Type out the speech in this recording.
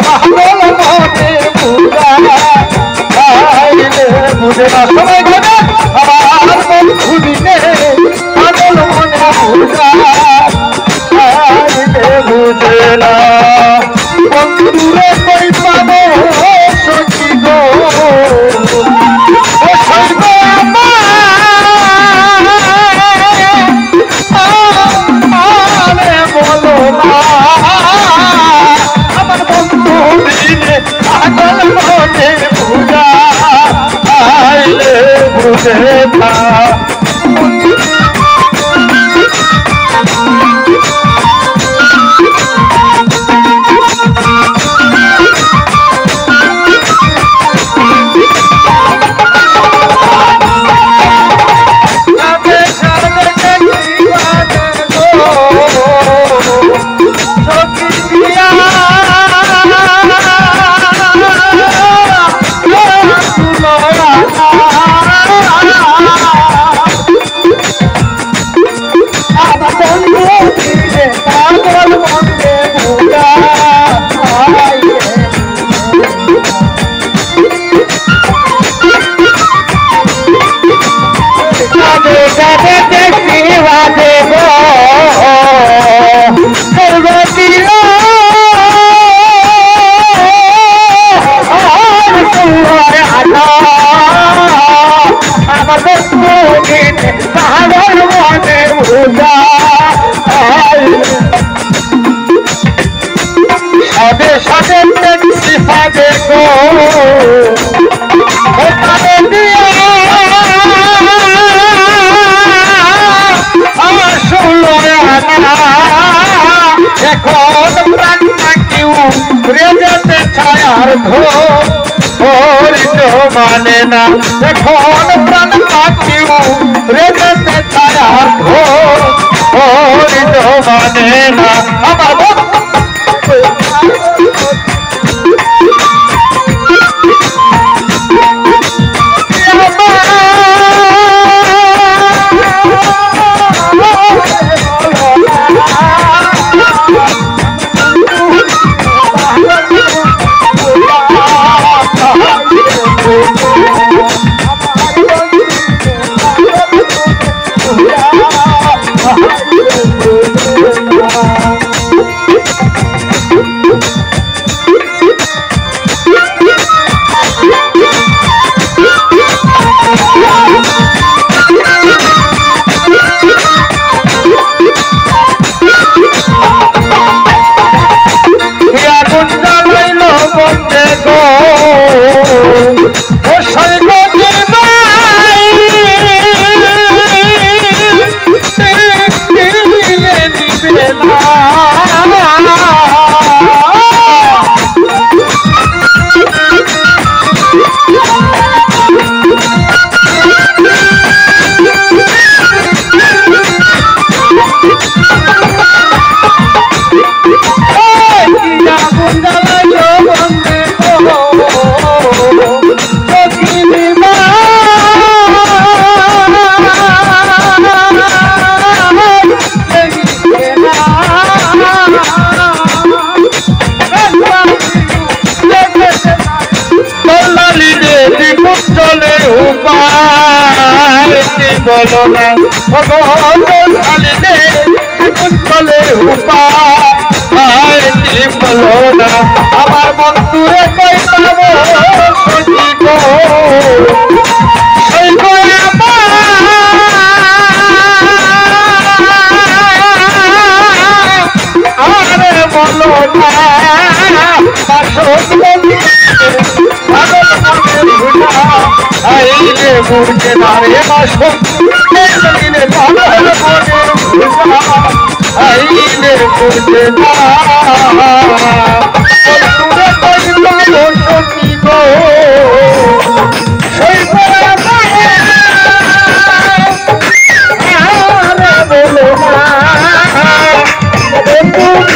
পাগল মনে বুঝা বুঝে না সবাই গেলে আমার বন্ধু দিনে পাগল মনে বুঝা বুঝে না বন্ধুরে কই পাবো সখী গো আমার বন্ধু দিনে পাগল মনে বুঝা বুঝে না এখন প্রাণটা কেউ রেজাতে ছায়ার ধরিত মানে না এখন প্রাণটা কেউ রেজাতে ছায়ার ধরিত মানে না আমার বলো না বলো না আমার বন্ধুরে কই পাবো সখী গো আরে বলো না আইলে বুঝে না রে মাসো দিনে পাগল মনে বুঝা আইলে বুঝে না বন্ধুরে কই পাবো সখী গো সেই বলো না বন্ধু